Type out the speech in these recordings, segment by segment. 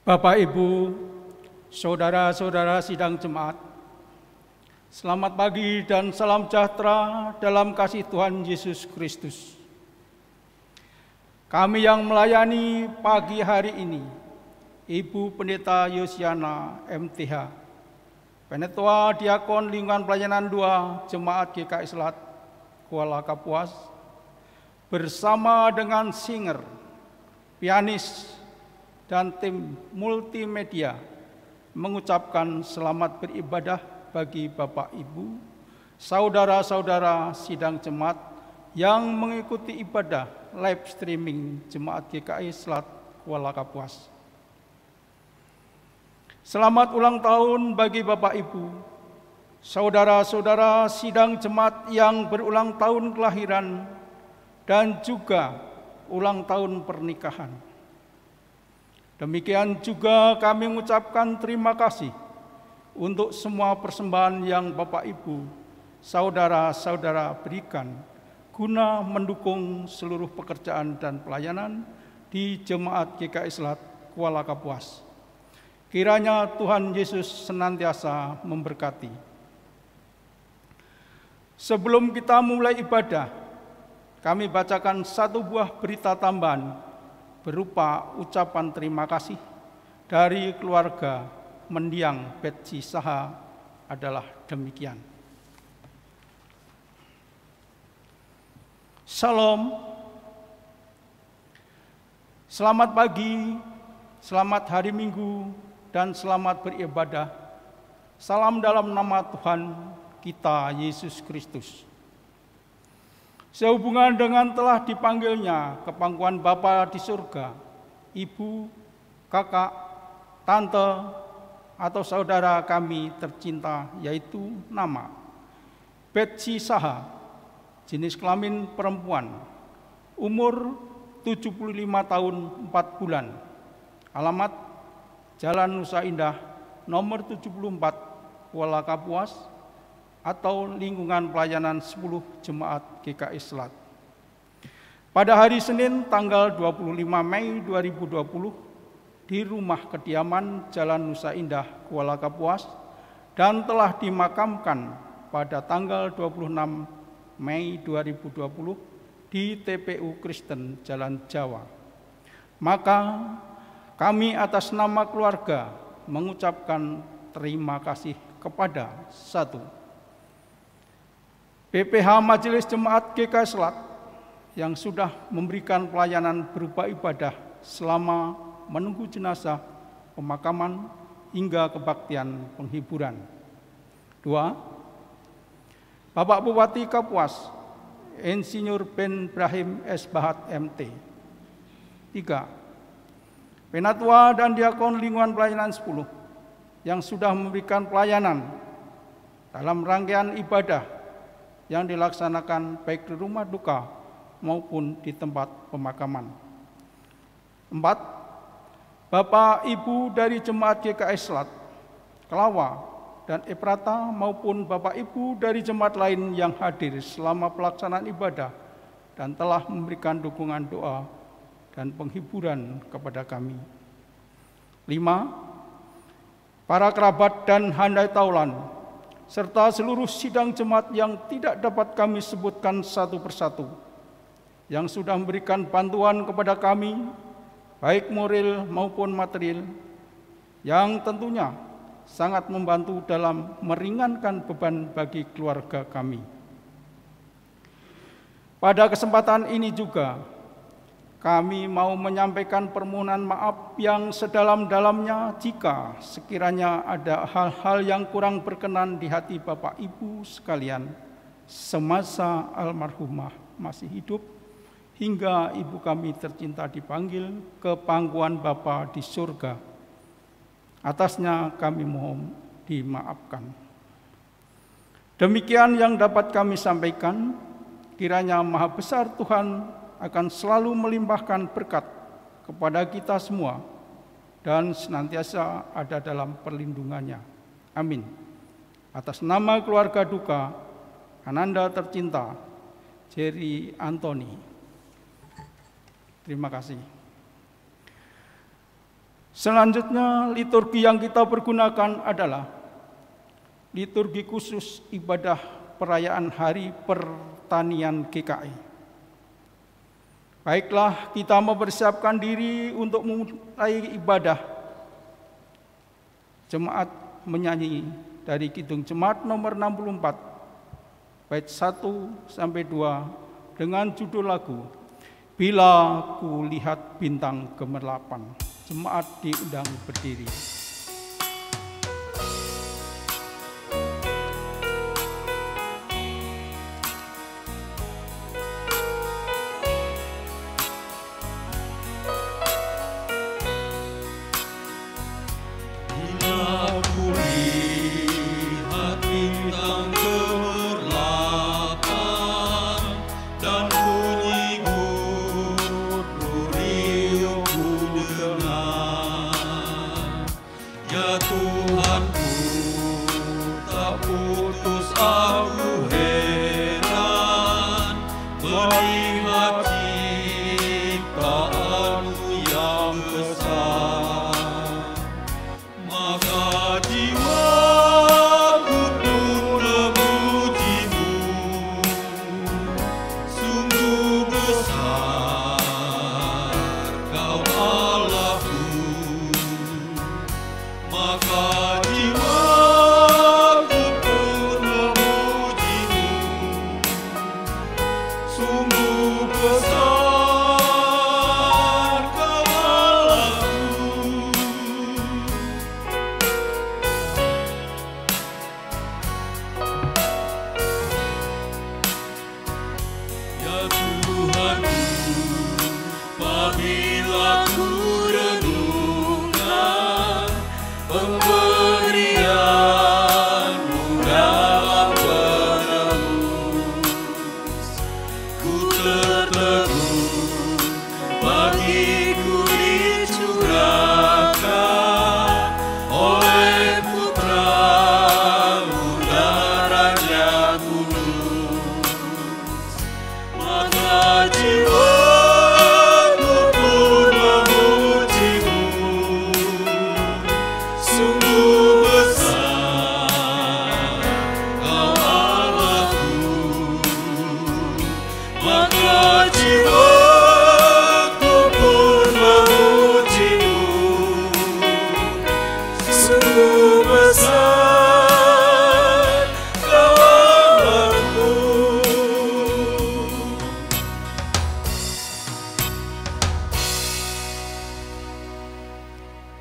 Bapak, Ibu, saudara-saudara sidang jemaat, selamat pagi dan salam sejahtera dalam kasih Tuhan Yesus Kristus. Kami yang melayani pagi hari ini, Ibu Pendeta Yosiana MTH, Penetua Diakon Lingkungan Pelayanan 2 Jemaat GKI Selat Kuala Kapuas, bersama dengan singer, pianis, dan tim multimedia mengucapkan selamat beribadah bagi Bapak Ibu, saudara-saudara sidang jemaat yang mengikuti ibadah live streaming Jemaat GKI Selat Kuala Kapuas. Selamat ulang tahun bagi Bapak Ibu, saudara-saudara sidang jemaat yang berulang tahun kelahiran dan juga ulang tahun pernikahan. Demikian juga kami mengucapkan terima kasih untuk semua persembahan yang Bapak Ibu, saudara-saudara berikan guna mendukung seluruh pekerjaan dan pelayanan di Jemaat GKI Selat Kuala Kapuas. Kiranya Tuhan Yesus senantiasa memberkati. Sebelum kita mulai ibadah, kami bacakan satu buah berita tambahan berupa ucapan terima kasih dari keluarga mendiang Betsy Saha adalah demikian. Salam, selamat pagi, selamat hari Minggu, dan selamat beribadah. Salam dalam nama Tuhan kita Yesus Kristus. Sehubungan dengan telah dipanggilnya ke pangkuan Bapa di surga, ibu, kakak, tante, atau saudara kami tercinta, yaitu nama Betsy Saha, jenis kelamin perempuan, umur 75 tahun 4 bulan, alamat Jalan Nusa Indah, nomor 74, Kuala Kapuas, atau lingkungan pelayanan 10 Jemaat GKI Selat. Pada hari Senin tanggal 25 Mei 2020 di rumah kediaman Jalan Nusa Indah, Kuala Kapuas, dan telah dimakamkan pada tanggal 26 Mei 2020 di TPU Kristen Jalan Jawa. Maka kami atas nama keluarga mengucapkan terima kasih kepada satu, PPH Majelis Jemaat GKI Selat yang sudah memberikan pelayanan berupa ibadah selama menunggu jenazah, pemakaman, hingga kebaktian penghiburan. 2. Bapak Bupati Kapuas, Insinyur Ben Brahim S. Bahat MT. 3. Penatua dan Diakon Lingkungan Pelayanan 10 yang sudah memberikan pelayanan dalam rangkaian ibadah yang dilaksanakan baik di rumah duka maupun di tempat pemakaman. 4. Bapak Ibu dari Jemaat GKI Selat, Kelawa, dan Eprata maupun Bapak Ibu dari jemaat lain yang hadir selama pelaksanaan ibadah dan telah memberikan dukungan doa dan penghiburan kepada kami. 5. Para kerabat dan handai taulan serta seluruh sidang jemaat yang tidak dapat kami sebutkan satu persatu, yang sudah memberikan bantuan kepada kami, baik moral maupun material, yang tentunya sangat membantu dalam meringankan beban bagi keluarga kami. Pada kesempatan ini juga, kami mau menyampaikan permohonan maaf yang sedalam-dalamnya jika sekiranya ada hal-hal yang kurang berkenan di hati Bapak Ibu sekalian semasa almarhumah masih hidup hingga ibu kami tercinta dipanggil ke pangkuan Bapa di surga. Atasnya kami mohon dimaafkan. Demikian yang dapat kami sampaikan. Kiranya Maha Besar Tuhan akan selalu melimpahkan berkat kepada kita semua dan senantiasa ada dalam perlindungannya. Amin. Atas nama keluarga duka, Ananda tercinta, Jerry Anthony. Terima kasih. Selanjutnya, liturgi yang kita pergunakan adalah liturgi khusus ibadah perayaan Hari Pertanian GKI. Baiklah, kita mempersiapkan diri untuk memulai ibadah. Jemaat menyanyi dari Kidung Jemaat nomor 64, bait 1 sampai 2 dengan judul lagu Bila Ku Lihat Bintang Gemerlapan. Jemaat diundang berdiri.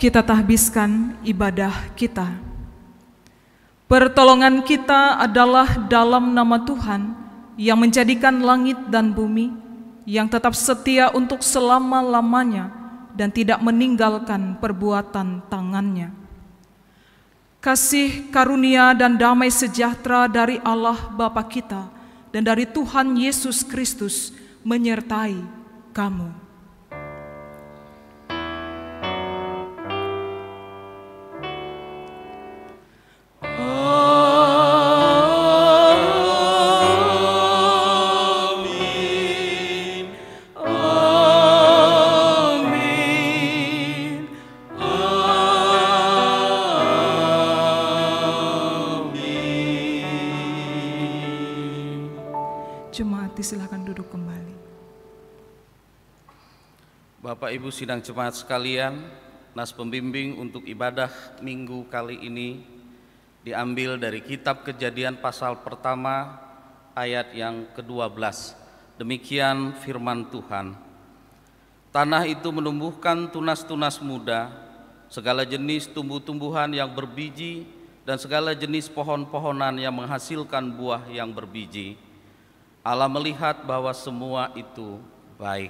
Kita tahbiskan ibadah kita. Pertolongan kita adalah dalam nama Tuhan yang menjadikan langit dan bumi, yang tetap setia untuk selama-lamanya dan tidak meninggalkan perbuatan tangannya. Kasih karunia dan damai sejahtera dari Allah Bapa kita dan dari Tuhan Yesus Kristus menyertai kamu. Silakan duduk kembali. Bapak Ibu sidang jemaat sekalian, nas pembimbing untuk ibadah minggu kali ini diambil dari kitab Kejadian pasal pertama ayat yang ke-12. Demikian firman Tuhan. Tanah itu menumbuhkan tunas-tunas muda, segala jenis tumbuh-tumbuhan yang berbiji dan segala jenis pohon-pohonan yang menghasilkan buah yang berbiji. Allah melihat bahwa semua itu baik.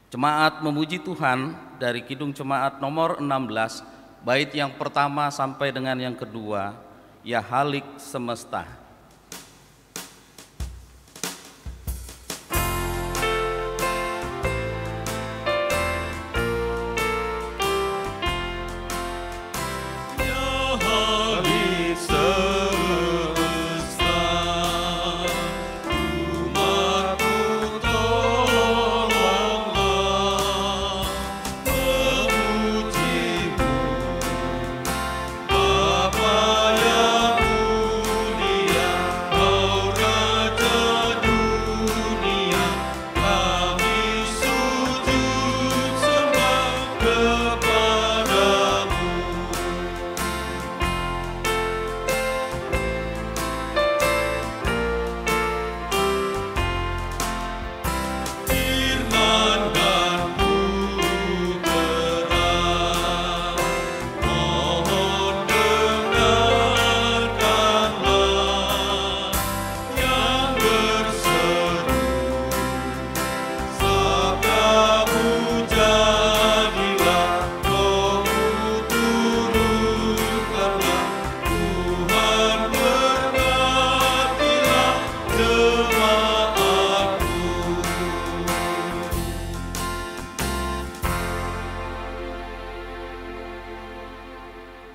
Jemaat memuji Tuhan dari Kidung Jemaat nomor 16, bait yang pertama sampai dengan yang kedua, Ya Halik Semesta. Memuji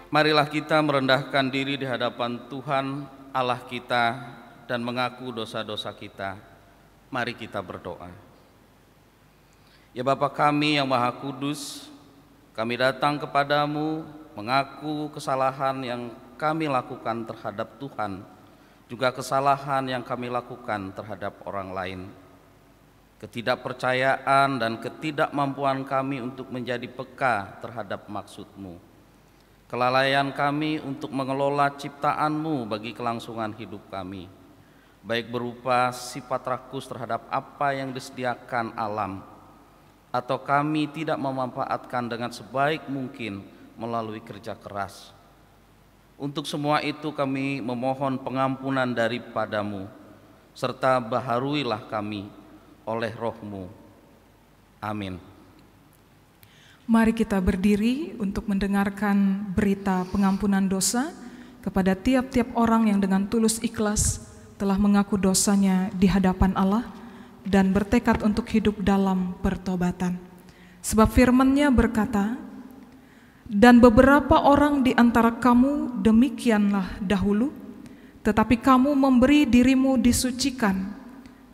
Marilah kita merendahkan diri di hadapan Tuhan Allah kita dan mengaku dosa-dosa kita. Mari kita berdoa. Ya Bapa kami yang Maha Kudus, kami datang kepadamu mengaku kesalahan yang kami lakukan terhadap Tuhan, juga kesalahan yang kami lakukan terhadap orang lain. Ketidakpercayaan dan ketidakmampuan kami untuk menjadi peka terhadap maksud-Mu. Kelalaian kami untuk mengelola ciptaan-Mu bagi kelangsungan hidup kami, baik berupa sifat rakus terhadap apa yang disediakan alam, atau kami tidak memanfaatkan dengan sebaik mungkin melalui kerja keras. Untuk semua itu kami memohon pengampunan daripada-Mu, serta baharuilah kami oleh Roh-Mu. Amin. Mari kita berdiri untuk mendengarkan berita pengampunan dosa kepada tiap-tiap orang yang dengan tulus ikhlas telah mengaku dosanya di hadapan Allah dan bertekad untuk hidup dalam pertobatan. Sebab firman-Nya berkata, "Dan beberapa orang di antara kamu demikianlah dahulu, tetapi kamu memberi dirimu disucikan,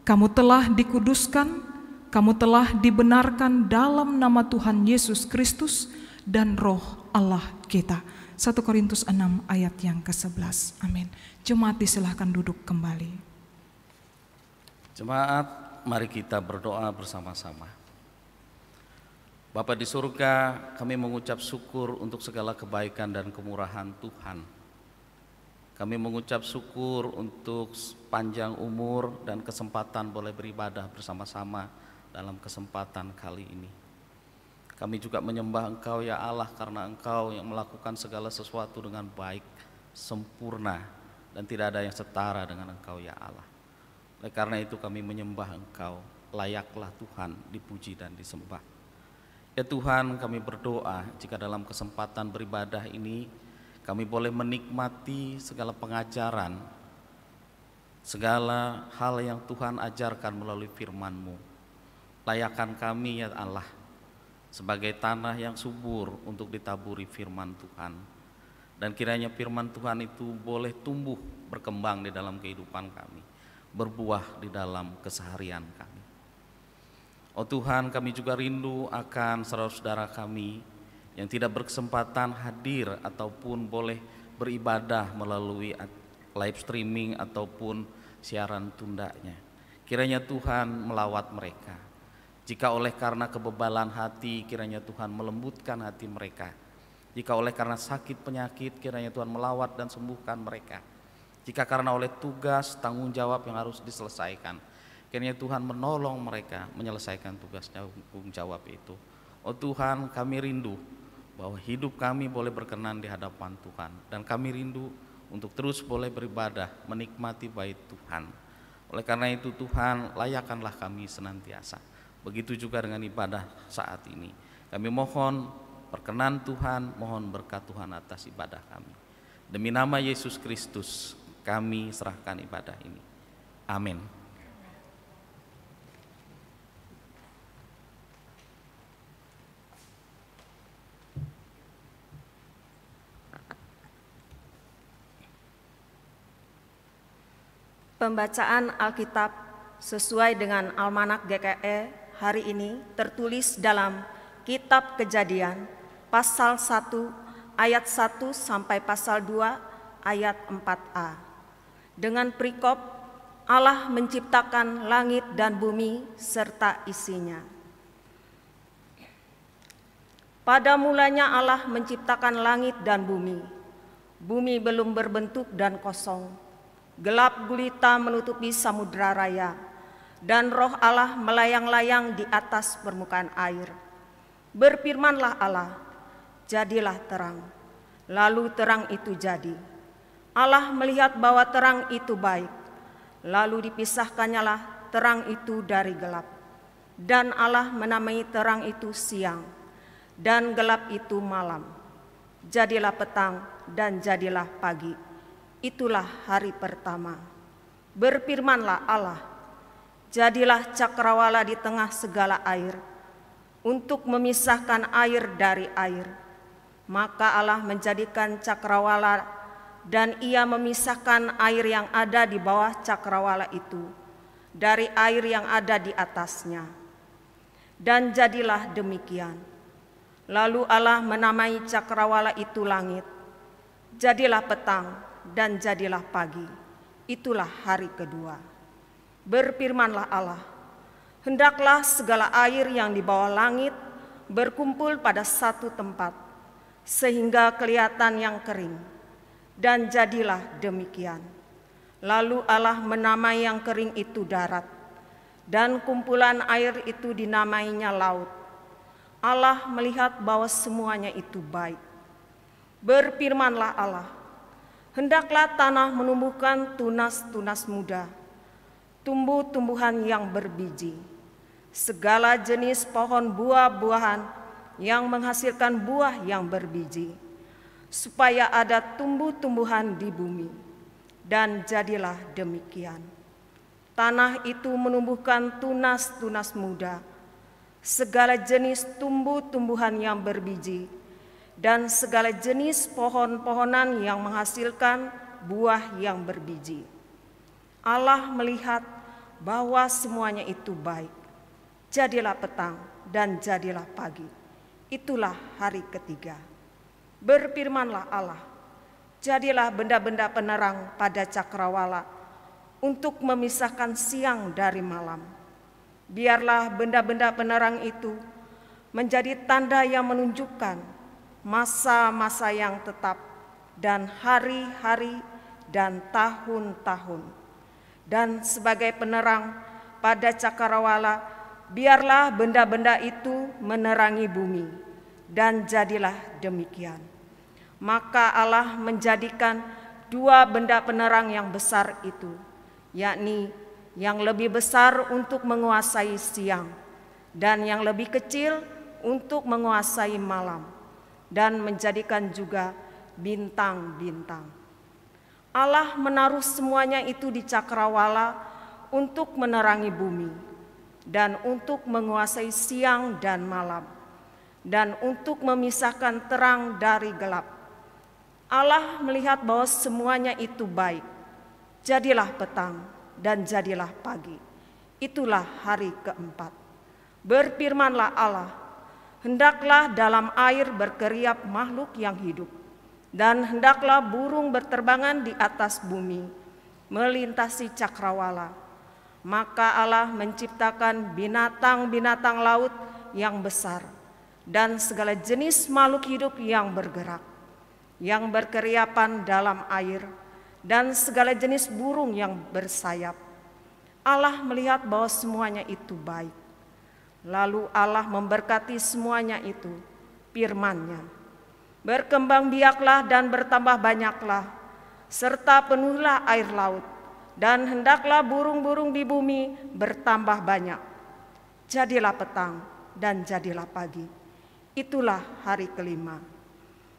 kamu telah dikuduskan, kamu telah dibenarkan dalam nama Tuhan Yesus Kristus dan Roh Allah kita." 1 Korintus 6 ayat yang ke-11. Amin. Jemaat disilahkan duduk kembali. Jemaat, mari kita berdoa bersama-sama. Bapa di surga, kami mengucap syukur untuk segala kebaikan dan kemurahan Tuhan. Kami mengucap syukur untuk panjang umur dan kesempatan boleh beribadah bersama-sama dalam kesempatan kali ini. Kami juga menyembah Engkau ya Allah, karena Engkau yang melakukan segala sesuatu dengan baik, sempurna, dan tidak ada yang setara dengan Engkau ya Allah. Oleh karena itu kami menyembah Engkau, layaklah Tuhan dipuji dan disembah. Ya Tuhan, kami berdoa jika dalam kesempatan beribadah ini kami boleh menikmati segala pengajaran, segala hal yang Tuhan ajarkan melalui firman-Mu. Layakkan kami ya Allah sebagai tanah yang subur untuk ditaburi firman Tuhan. Dan kiranya firman Tuhan itu boleh tumbuh berkembang di dalam kehidupan kami, berbuah di dalam keseharian kami. Oh Tuhan, kami juga rindu akan saudara-saudara kami yang tidak berkesempatan hadir ataupun boleh beribadah melalui live streaming ataupun siaran tundanya. Kiranya Tuhan melawat mereka. Jika oleh karena kebebalan hati, kiranya Tuhan melembutkan hati mereka. Jika oleh karena sakit penyakit, kiranya Tuhan melawat dan sembuhkan mereka. Jika karena oleh tugas, tanggung jawab yang harus diselesaikan, kiranya Tuhan menolong mereka menyelesaikan tugas tanggung jawab itu. Oh Tuhan, kami rindu bahwa hidup kami boleh berkenan di hadapan Tuhan. Dan kami rindu untuk terus boleh beribadah, menikmati bait Tuhan. Oleh karena itu Tuhan, layakkanlah kami senantiasa. Begitu juga dengan ibadah saat ini. Kami mohon perkenan Tuhan, mohon berkat Tuhan atas ibadah kami. Demi nama Yesus Kristus, kami serahkan ibadah ini. Amin. Pembacaan Alkitab sesuai dengan Almanak GKE hari ini tertulis dalam Kitab Kejadian pasal 1 ayat 1 sampai pasal 2 ayat 4a. Dengan perikop, Allah menciptakan langit dan bumi serta isinya. Pada mulanya Allah menciptakan langit dan bumi. Bumi belum berbentuk dan kosong. Gelap gulita menutupi samudra raya, dan Roh Allah melayang-layang di atas permukaan air. Berfirmanlah Allah, jadilah terang. Lalu terang itu jadi. Allah melihat bahwa terang itu baik. Lalu dipisahkannyalah terang itu dari gelap. Dan Allah menamai terang itu siang, dan gelap itu malam. Jadilah petang dan jadilah pagi. Itulah hari pertama. Berfirmanlah Allah, jadilah cakrawala di tengah segala air, untuk memisahkan air dari air. Maka Allah menjadikan cakrawala dan Ia memisahkan air yang ada di bawah cakrawala itu dari air yang ada di atasnya. Dan jadilah demikian. Lalu Allah menamai cakrawala itu langit. Jadilah petang dan jadilah pagi. Itulah hari kedua. Berfirmanlah Allah, hendaklah segala air yang di bawah langit berkumpul pada satu tempat, sehingga kelihatan yang kering. Dan jadilah demikian. Lalu Allah menamai yang kering itu darat, dan kumpulan air itu dinamainya laut. Allah melihat bahwa semuanya itu baik. Berfirmanlah Allah, hendaklah tanah menumbuhkan tunas-tunas muda, tumbuh-tumbuhan yang berbiji, segala jenis pohon buah-buahan yang menghasilkan buah yang berbiji, supaya ada tumbuh-tumbuhan di bumi. Dan jadilah demikian. Tanah itu menumbuhkan tunas-tunas muda, segala jenis tumbuh-tumbuhan yang berbiji, dan segala jenis pohon-pohonan yang menghasilkan buah yang berbiji. Allah melihat bahwa semuanya itu baik. Jadilah petang dan jadilah pagi. Itulah hari ketiga. Berfirmanlah Allah, jadilah benda-benda penerang pada cakrawala untuk memisahkan siang dari malam. Biarlah benda-benda penerang itu menjadi tanda yang menunjukkan masa-masa yang tetap dan hari-hari dan tahun-tahun. Dan sebagai penerang pada cakrawala, biarlah benda-benda itu menerangi bumi. Dan jadilah demikian. Maka Allah menjadikan dua benda penerang yang besar itu, yakni yang lebih besar untuk menguasai siang dan yang lebih kecil untuk menguasai malam, dan menjadikan juga bintang-bintang. Allah menaruh semuanya itu di cakrawala untuk menerangi bumi dan untuk menguasai siang dan malam dan untuk memisahkan terang dari gelap. Allah melihat bahwa semuanya itu baik. Jadilah petang dan jadilah pagi. Itulah hari keempat. Berfirmanlah Allah, hendaklah dalam air berkeriap makhluk yang hidup, dan hendaklah burung berterbangan di atas bumi, melintasi cakrawala. Maka Allah menciptakan binatang-binatang laut yang besar, dan segala jenis makhluk hidup yang bergerak, yang berkeriapan dalam air, dan segala jenis burung yang bersayap. Allah melihat bahwa semuanya itu baik. Lalu Allah memberkati semuanya itu, firman-Nya, berkembang biaklah dan bertambah banyaklah, serta penuhlah air laut, dan hendaklah burung-burung di bumi bertambah banyak. Jadilah petang dan jadilah pagi. Itulah hari kelima.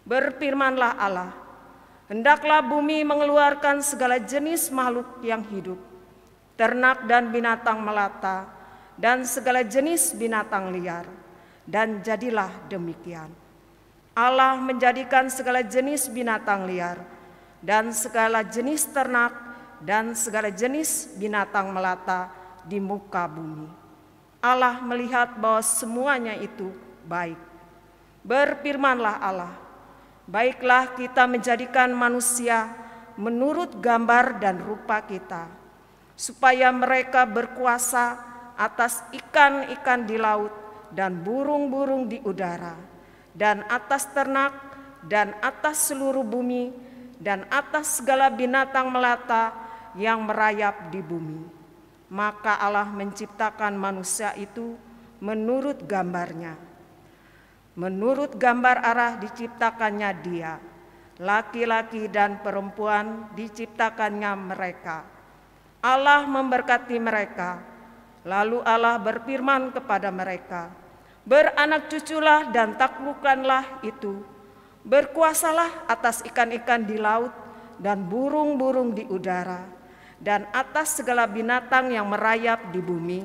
Berfirmanlah Allah, hendaklah bumi mengeluarkan segala jenis makhluk yang hidup, ternak dan binatang melata, dan segala jenis binatang liar. Dan jadilah demikian. Allah menjadikan segala jenis binatang liar, dan segala jenis ternak, dan segala jenis binatang melata di muka bumi. Allah melihat bahwa semuanya itu baik. Berfirmanlah Allah, baiklah kita menjadikan manusia menurut gambar dan rupa kita, supaya mereka berkuasa atas ikan-ikan di laut dan burung-burung di udara, dan atas ternak, dan atas seluruh bumi, dan atas segala binatang melata yang merayap di bumi. Maka Allah menciptakan manusia itu menurut gambarnya. Menurut gambar Allah diciptakannya dia, laki-laki dan perempuan diciptakannya mereka. Allah memberkati mereka, lalu Allah berfirman kepada mereka, beranak cuculah dan taklukkanlah itu, berkuasalah atas ikan-ikan di laut dan burung-burung di udara, dan atas segala binatang yang merayap di bumi.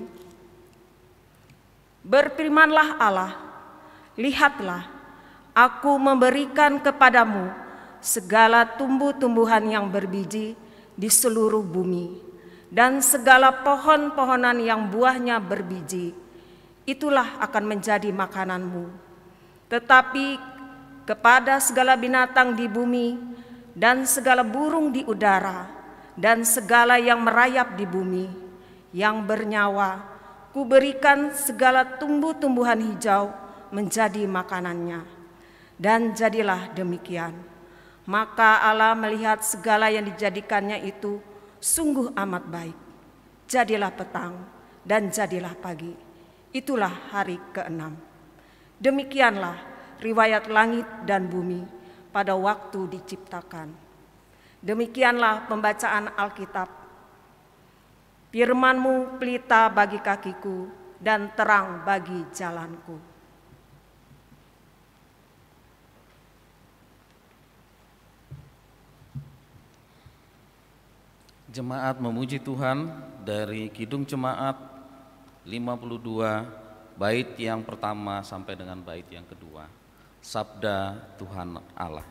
Berfirmanlah Allah, lihatlah, Aku memberikan kepadamu segala tumbuh-tumbuhan yang berbiji di seluruh bumi, dan segala pohon-pohonan yang buahnya berbiji, itulah akan menjadi makananmu. Tetapi kepada segala binatang di bumi, dan segala burung di udara, dan segala yang merayap di bumi, yang bernyawa, kuberikan segala tumbuh-tumbuhan hijau menjadi makanannya. Dan jadilah demikian. Maka Allah melihat segala yang dijadikannya itu sungguh amat baik. Jadilah petang dan jadilah pagi. Itulah hari ke-6. Demikianlah riwayat langit dan bumi pada waktu diciptakan. Demikianlah pembacaan Alkitab. Firman-Mu pelita bagi kakiku dan terang bagi jalanku. Jemaat memuji Tuhan dari Kidung Jemaat 52, bait yang pertama sampai dengan bait yang kedua. Sabda Tuhan Allah.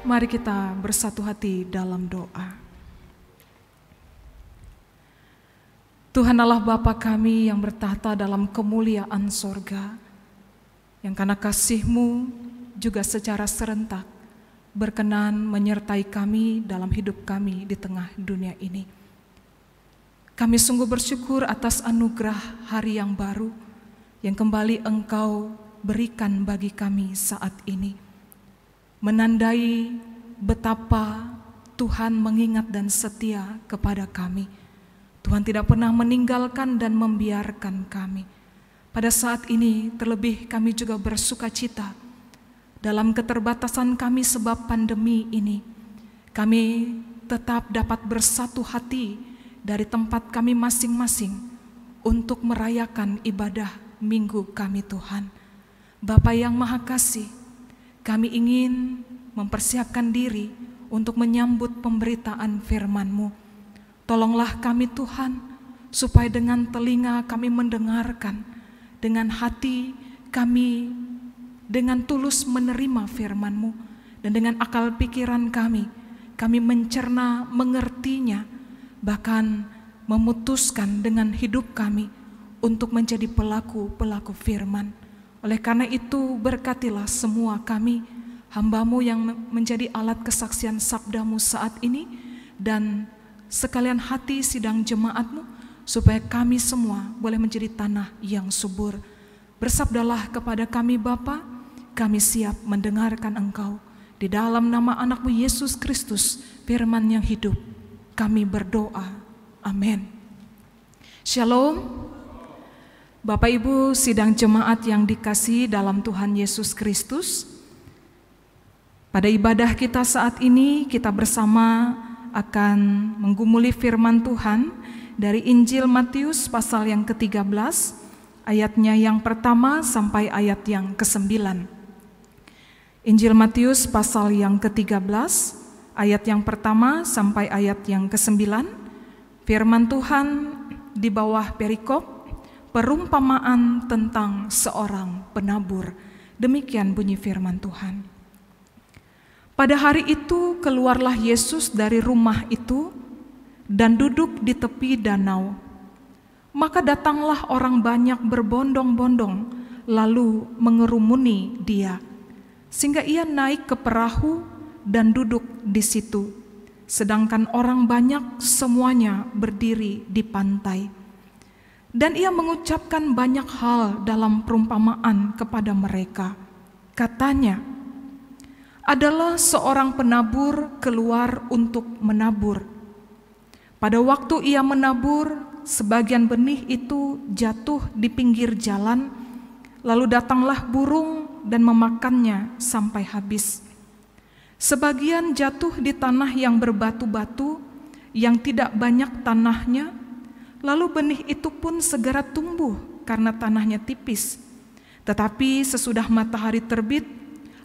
Mari kita bersatu hati dalam doa. Tuhan Allah Bapa kami yang bertahta dalam kemuliaan sorga, yang karena kasih-Mu juga secara serentak berkenan menyertai kami dalam hidup kami di tengah dunia ini. Kami sungguh bersyukur atas anugerah hari yang baru yang kembali Engkau berikan bagi kami saat ini. Menandai betapa Tuhan mengingat dan setia kepada kami. Tuhan tidak pernah meninggalkan dan membiarkan kami. Pada saat ini terlebih kami juga bersuka cita dalam keterbatasan kami sebab pandemi ini. Kami tetap dapat bersatu hati dari tempat kami masing-masing untuk merayakan ibadah minggu kami Tuhan. Bapa yang Maha Kasih, kami ingin mempersiapkan diri untuk menyambut pemberitaan firman-Mu. Tolonglah kami Tuhan, supaya dengan telinga kami mendengarkan, dengan hati kami dengan tulus menerima firman-Mu, dan dengan akal pikiran kami mencerna, mengertinya, bahkan memutuskan dengan hidup kami untuk menjadi pelaku-pelaku firman. Oleh karena itu berkatilah semua kami, hamba-Mu yang menjadi alat kesaksian sabda-Mu saat ini, dan sekalian hati sidang jemaat-Mu, supaya kami semua boleh menjadi tanah yang subur. Bersabdalah kepada kami Bapa, kami siap mendengarkan Engkau. Di dalam nama anak-Mu Yesus Kristus, firman yang hidup, kami berdoa. Amin. Shalom. Bapak Ibu sidang jemaat yang dikasihi dalam Tuhan Yesus Kristus. Pada ibadah kita saat ini, kita bersama akan menggumuli firman Tuhan dari Injil Matius pasal yang ke-13, ayatnya yang pertama sampai ayat yang ke-9. Injil Matius pasal yang ke-13, ayat yang pertama sampai ayat yang ke-9. Firman Tuhan di bawah perikop, perumpamaan tentang seorang penabur. Demikian bunyi firman Tuhan. Pada hari itu keluarlah Yesus dari rumah itu dan duduk di tepi danau. Maka datanglah orang banyak berbondong-bondong lalu mengerumuni dia, sehingga ia naik ke perahu dan duduk di situ, sedangkan orang banyak semuanya berdiri di pantai. Dan ia mengucapkan banyak hal dalam perumpamaan kepada mereka. Katanya, adalah seorang penabur keluar untuk menabur. Pada waktu ia menabur, sebagian benih itu jatuh di pinggir jalan, lalu datanglah burung dan memakannya sampai habis. Sebagian jatuh di tanah yang berbatu-batu, yang tidak banyak tanahnya, lalu benih itu pun segera tumbuh karena tanahnya tipis. Tetapi sesudah matahari terbit,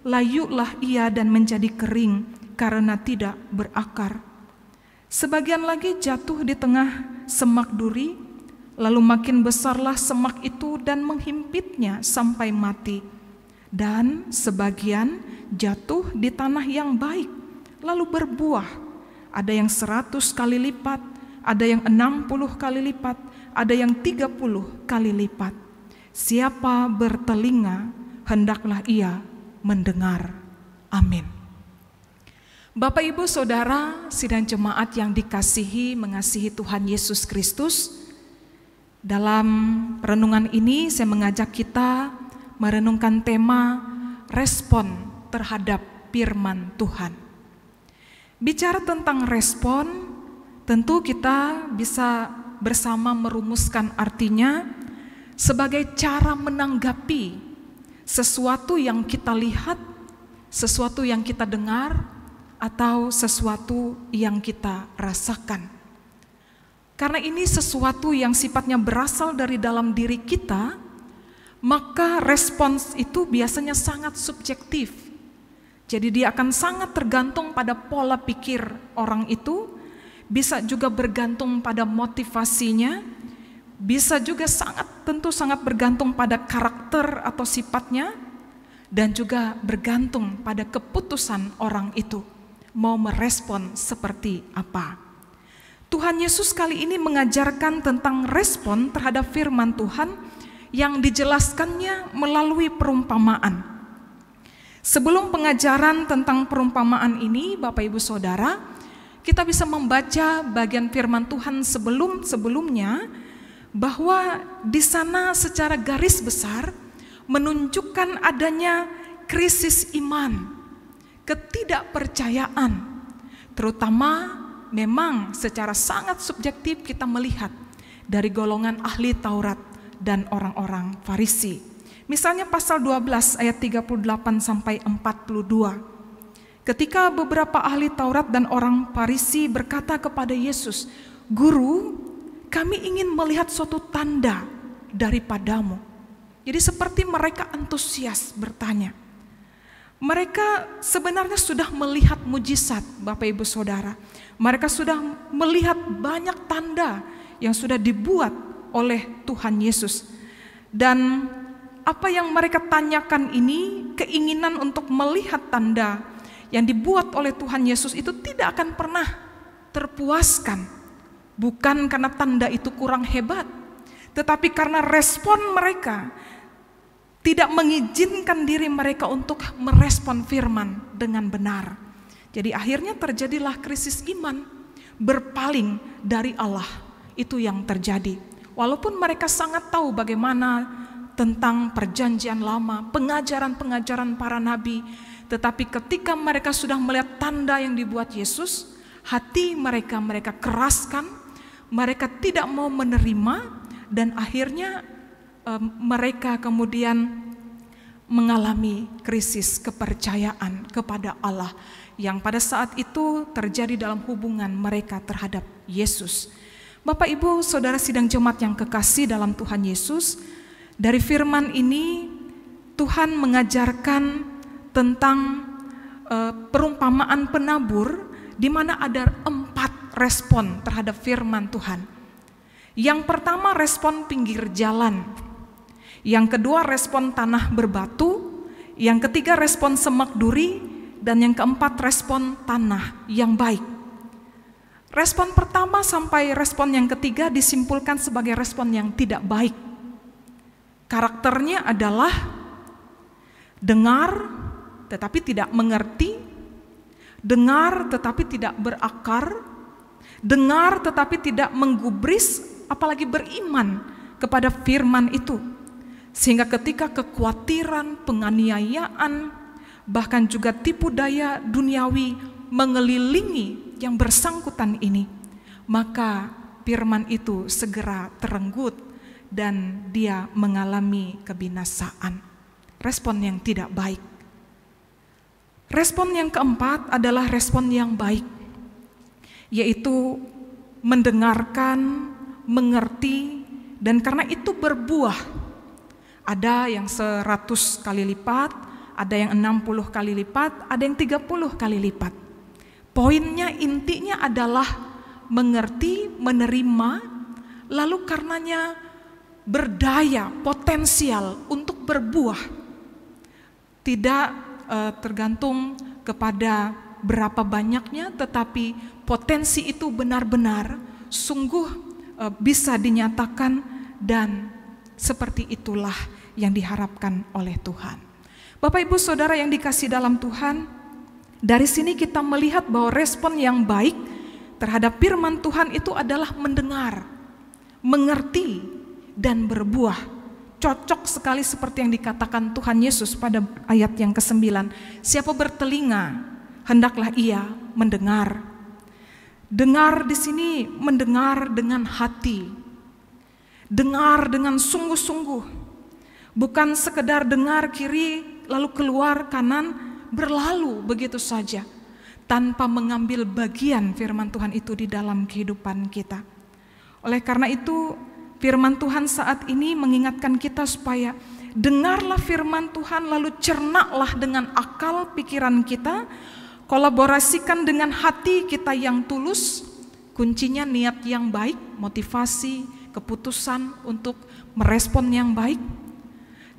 layulah ia dan menjadi kering karena tidak berakar. Sebagian lagi jatuh di tengah semak duri, lalu makin besarlah semak itu dan menghimpitnya sampai mati. Dan sebagian jatuh di tanah yang baik, lalu berbuah. Ada yang 100 kali lipat, ada yang 60 kali lipat, ada yang 30 kali lipat. Siapa bertelinga, hendaklah ia mendengar. Amin. Bapak Ibu Saudara sidang jemaat yang dikasihi mengasihi Tuhan Yesus Kristus, dalam renungan ini saya mengajak kita merenungkan tema respon terhadap firman Tuhan. Bicara tentang respon, tentu kita bisa bersama merumuskan artinya sebagai cara menanggapi sesuatu yang kita lihat, sesuatu yang kita dengar, atau sesuatu yang kita rasakan. Karena ini sesuatu yang sifatnya berasal dari dalam diri kita, maka respons itu biasanya sangat subjektif. Jadi dia akan sangat tergantung pada pola pikir orang itu, bisa juga bergantung pada motivasinya, bisa juga tentu sangat bergantung pada karakter atau sifatnya, dan juga bergantung pada keputusan orang itu mau merespon seperti apa. Tuhan Yesus kali ini mengajarkan tentang respon terhadap firman Tuhan yang dijelaskannya melalui perumpamaan. Sebelum pengajaran tentang perumpamaan ini, Bapak Ibu Saudara, kita bisa membaca bagian firman Tuhan sebelumnya, bahwa di sana secara garis besar menunjukkan adanya krisis iman, ketidakpercayaan, terutama memang secara sangat subjektif kita melihat dari golongan ahli Taurat dan orang-orang Farisi. Misalnya pasal 12 ayat 38 sampai 42. Ketika beberapa ahli Taurat dan orang Farisi berkata kepada Yesus, "Guru, kami ingin melihat suatu tanda daripadamu." Jadi seperti mereka antusias bertanya. Mereka sebenarnya sudah melihat mujizat, Bapak Ibu Saudara. Mereka sudah melihat banyak tanda yang sudah dibuat oleh Tuhan Yesus. Dan apa yang mereka tanyakan ini, keinginan untuk melihat tanda yang dibuat oleh Tuhan Yesus itu tidak akan pernah terpuaskan. Bukan karena tanda itu kurang hebat, tetapi karena respon mereka tidak mengizinkan diri mereka untuk merespon firman dengan benar. Jadi akhirnya terjadilah krisis iman, berpaling dari Allah. itu yang terjadi. Walaupun mereka sangat tahu bagaimana tentang perjanjian lama, pengajaran-pengajaran para nabi, tetapi ketika mereka sudah melihat tanda yang dibuat Yesus, hati mereka keraskan, mereka tidak mau menerima, dan akhirnya mereka kemudian mengalami krisis kepercayaan kepada Allah yang pada saat itu terjadi dalam hubungan mereka terhadap Yesus. Bapak, Ibu, Saudara sidang jemaat yang kekasih dalam Tuhan Yesus, dari firman ini Tuhan mengajarkan tentang perumpamaan penabur, di mana ada 4 respon terhadap firman Tuhan. Yang pertama, respon pinggir jalan. Yang kedua, respon tanah berbatu. Yang ketiga, respon semak duri. Dan yang keempat, respon tanah yang baik. Respon pertama sampai respon yang ketiga disimpulkan sebagai respon yang tidak baik. Karakternya adalah dengar tetapi tidak mengerti, dengar tetapi tidak berakar, dengar tetapi tidak menggubris, apalagi beriman kepada firman itu. Sehingga ketika kekhawatiran, penganiayaan, bahkan juga tipu daya duniawi mengelilingi yang bersangkutan ini, maka firman itu segera terenggut dan dia mengalami kebinasaan. Respon yang tidak baik. Respon yang keempat adalah respon yang baik, yaitu mendengarkan, mengerti, dan karena itu berbuah. Ada yang 100 kali lipat, ada yang 60 kali lipat, ada yang 30 kali lipat. Poinnya, intinya adalah mengerti, menerima, lalu karenanya berdaya, potensial untuk berbuah. Tidak tergantung kepada berapa banyaknya, tetapi potensi itu benar-benar sungguh bisa dinyatakan, dan seperti itulah yang diharapkan oleh Tuhan. Bapak, Ibu, Saudara yang dikasihi dalam Tuhan, dari sini kita melihat bahwa respon yang baik terhadap firman Tuhan itu adalah mendengar, mengerti, dan berbuah. Cocok sekali seperti yang dikatakan Tuhan Yesus pada ayat yang ke-9. Siapa bertelinga, hendaklah ia mendengar. Dengar di sini mendengar dengan hati. Dengar dengan sungguh-sungguh. Bukan sekedar dengar kiri lalu keluar kanan berlalu begitu saja tanpa mengambil bagian firman Tuhan itu di dalam kehidupan kita. Oleh karena itu firman Tuhan saat ini mengingatkan kita supaya dengarlah firman Tuhan lalu cernaklah dengan akal pikiran kita, kolaborasikan dengan hati kita yang tulus. Kuncinya niat yang baik, motivasi, keputusan untuk merespon yang baik.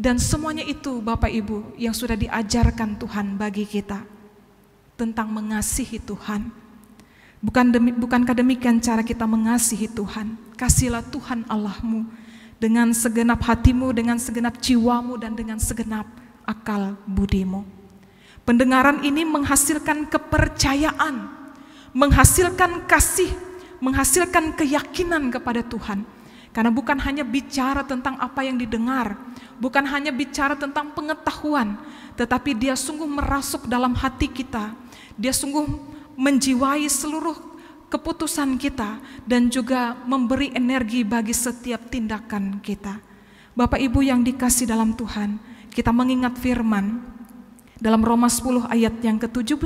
Dan semuanya itu Bapak Ibu yang sudah diajarkan Tuhan bagi kita tentang mengasihi Tuhan. Bukankah demikian cara kita mengasihi Tuhan? Kasihilah Tuhan Allahmu dengan segenap hatimu, dengan segenap jiwamu, dan dengan segenap akal budimu. Pendengaran ini menghasilkan kepercayaan, menghasilkan kasih, menghasilkan keyakinan kepada Tuhan. Karena bukan hanya bicara tentang apa yang didengar, bukan hanya bicara tentang pengetahuan, tetapi dia sungguh merasuk dalam hati kita. Dia sungguh menjiwai seluruh keputusan kita dan juga memberi energi bagi setiap tindakan kita. Bapak Ibu yang dikasih dalam Tuhan, kita mengingat firman dalam Roma 10 ayat yang ke-17,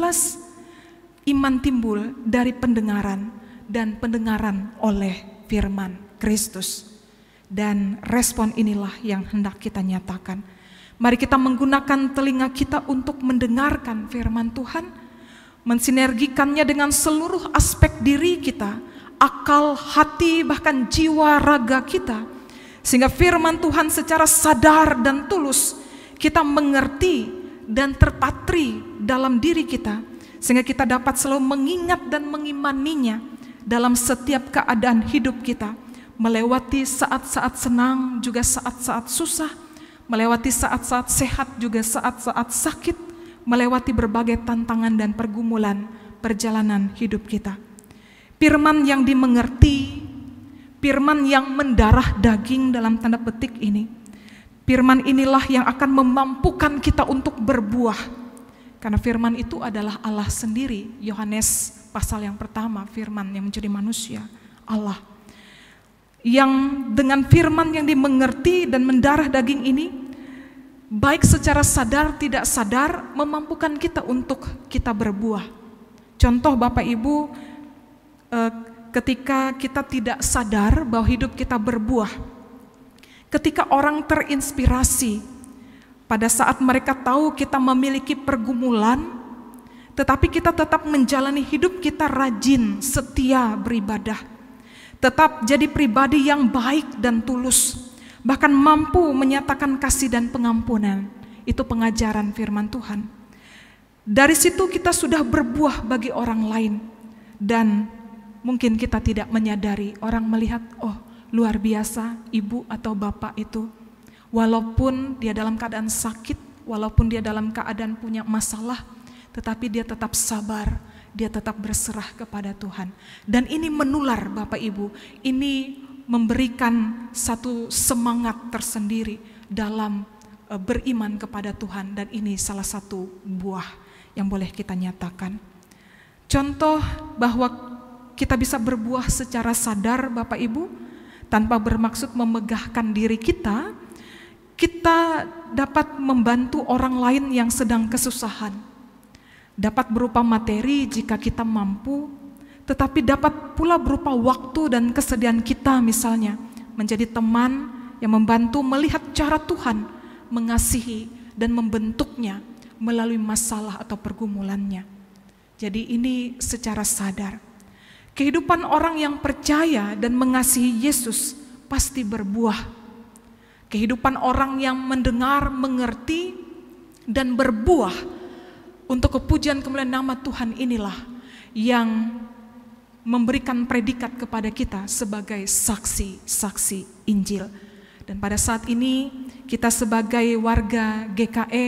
iman timbul dari pendengaran dan pendengaran oleh firman Kristus. Dan respon inilah yang hendak kita nyatakan. Mari kita menggunakan telinga kita untuk mendengarkan firman Tuhan, mensinergikannya dengan seluruh aspek diri kita, akal, hati, bahkan jiwa raga kita, sehingga firman Tuhan secara sadar dan tulus kita mengerti dan terpatri dalam diri kita, sehingga kita dapat selalu mengingat dan mengimaninya dalam setiap keadaan hidup kita, melewati saat-saat senang juga saat-saat susah, melewati saat-saat sehat juga saat-saat sakit, melewati berbagai tantangan dan pergumulan perjalanan hidup kita. Firman yang dimengerti, firman yang mendarah daging dalam tanda petik ini. Firman inilah yang akan memampukan kita untuk berbuah. Karena firman itu adalah Allah sendiri. Yohanes pasal yang pertama, firman yang menjadi manusia, Allah. Yang dengan firman yang dimengerti dan mendarah daging ini, baik secara sadar tidak sadar, memampukan kita untuk kita berbuah. Contoh Bapak Ibu, ketika kita tidak sadar bahwa hidup kita berbuah, ketika orang terinspirasi, pada saat mereka tahu kita memiliki pergumulan, tetapi kita tetap menjalani hidup kita rajin, setia beribadah, tetap jadi pribadi yang baik dan tulus, bahkan mampu menyatakan kasih dan pengampunan. Itu pengajaran firman Tuhan. Dari situ kita sudah berbuah bagi orang lain. Dan mungkin kita tidak menyadari, orang melihat, oh luar biasa ibu atau bapak itu. Walaupun dia dalam keadaan sakit, walaupun dia dalam keadaan punya masalah, tetapi dia tetap sabar, dia tetap berserah kepada Tuhan. Dan ini menular Bapak Ibu, ini memberikan satu semangat tersendiri dalam beriman kepada Tuhan. Dan ini salah satu buah yang boleh kita nyatakan. Contoh bahwa kita bisa berbuah secara sadar Bapak Ibu, tanpa bermaksud memegahkan diri kita dapat membantu orang lain yang sedang kesusahan. Dapat berupa materi jika kita mampu, tetapi dapat pula berupa waktu dan kesediaan kita, misalnya menjadi teman yang membantu melihat cara Tuhan mengasihi dan membentuknya melalui masalah atau pergumulannya. Jadi ini secara sadar. Kehidupan orang yang percaya dan mengasihi Yesus pasti berbuah. Kehidupan orang yang mendengar, mengerti, dan berbuah untuk kepujian kemuliaan nama Tuhan inilah yang memberikan predikat kepada kita sebagai saksi-saksi Injil. Dan pada saat ini kita sebagai warga GKE,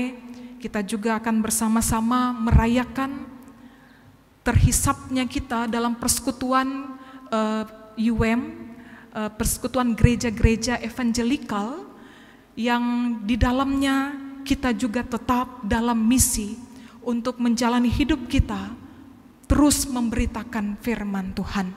kita juga akan bersama-sama merayakan terhisapnya kita dalam persekutuan persekutuan gereja-gereja evangelikal, yang di dalamnya kita juga tetap dalam misi untuk menjalani hidup kita terus memberitakan firman Tuhan.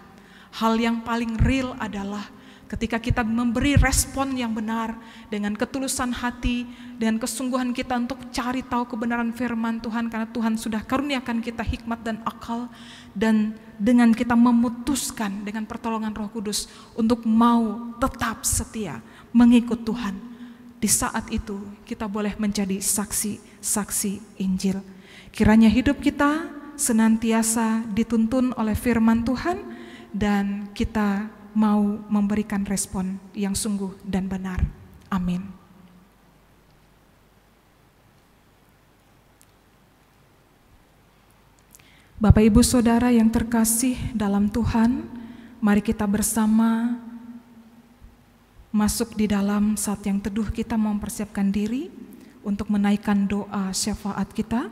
Hal yang paling real adalah ketika kita memberi respon yang benar dengan ketulusan hati, dengan kesungguhan kita untuk cari tahu kebenaran firman Tuhan, karena Tuhan sudah karuniakan kita hikmat dan akal, dan dengan kita memutuskan dengan pertolongan Roh Kudus untuk mau tetap setia mengikut Tuhan. Di saat itu kita boleh menjadi saksi-saksi Injil. Kiranya hidup kita senantiasa dituntun oleh firman Tuhan, dan kita mau memberikan respon yang sungguh dan benar. Amin. Bapak Ibu Saudara yang terkasih dalam Tuhan, mari kita bersama masuk di dalam saat yang teduh. Kita mempersiapkan diri untuk menaikkan doa syafaat kita.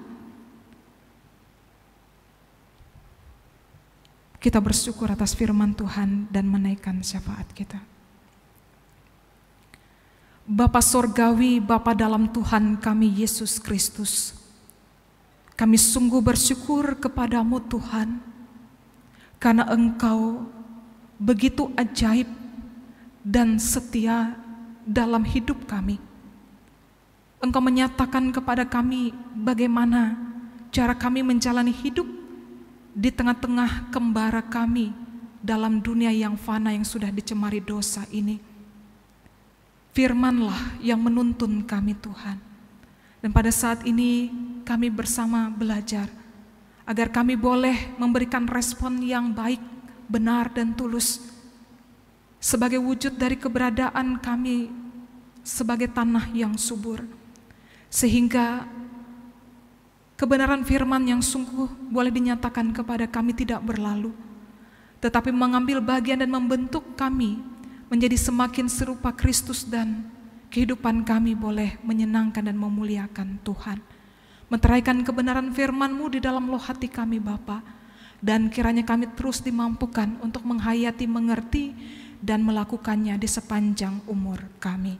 Kita bersyukur atas firman Tuhan dan menaikkan syafaat kita. Bapa Sorgawi, Bapa dalam Tuhan kami Yesus Kristus, kami sungguh bersyukur kepadamu Tuhan, karena Engkau begitu ajaib dan setia dalam hidup kami. Engkau menyatakan kepada kami bagaimana cara kami menjalani hidup di tengah-tengah kembara kami dalam dunia yang fana yang sudah dicemari dosa ini. Firman-Lah yang menuntun kami Tuhan. Dan pada saat ini kami bersama belajar agar kami boleh memberikan respon yang baik, benar dan tulus sebagai wujud dari keberadaan kami sebagai tanah yang subur, sehingga kebenaran firman yang sungguh boleh dinyatakan kepada kami tidak berlalu, tetapi mengambil bagian dan membentuk kami menjadi semakin serupa Kristus, dan kehidupan kami boleh menyenangkan dan memuliakan Tuhan. Menteraikan kebenaran firman-Mu di dalam loh hati kami Bapa, dan kiranya kami terus dimampukan untuk menghayati, mengerti, dan melakukannya di sepanjang umur kami.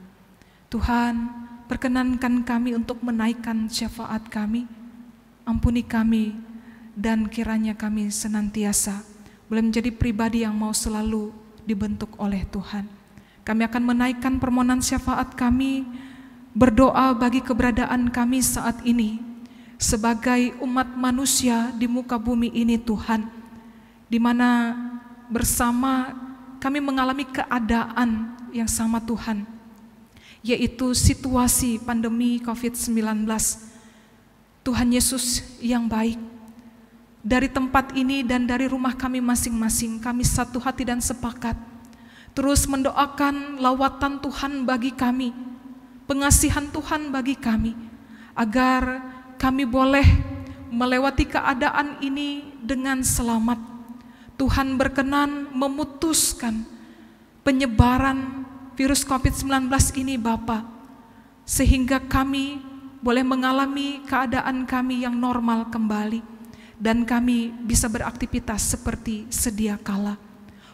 Tuhan, perkenankan kami untuk menaikkan syafaat kami, ampuni kami, dan kiranya kami senantiasa boleh menjadi pribadi yang mau selalu dibentuk oleh Tuhan. Kami akan menaikkan permohonan syafaat kami, berdoa bagi keberadaan kami saat ini sebagai umat manusia di muka bumi ini Tuhan, di mana bersama kami mengalami keadaan yang sama Tuhan, yaitu situasi pandemi COVID-19. Tuhan Yesus yang baik, dari tempat ini dan dari rumah kami masing-masing, kami satu hati dan sepakat terus mendoakan lawatan Tuhan bagi kami, pengasihan Tuhan bagi kami, agar kami boleh melewati keadaan ini dengan selamat. Tuhan berkenan memutuskan penyebaran virus COVID-19 ini Bapa, sehingga kami boleh mengalami keadaan kami yang normal kembali, dan kami bisa beraktivitas seperti sedia kala.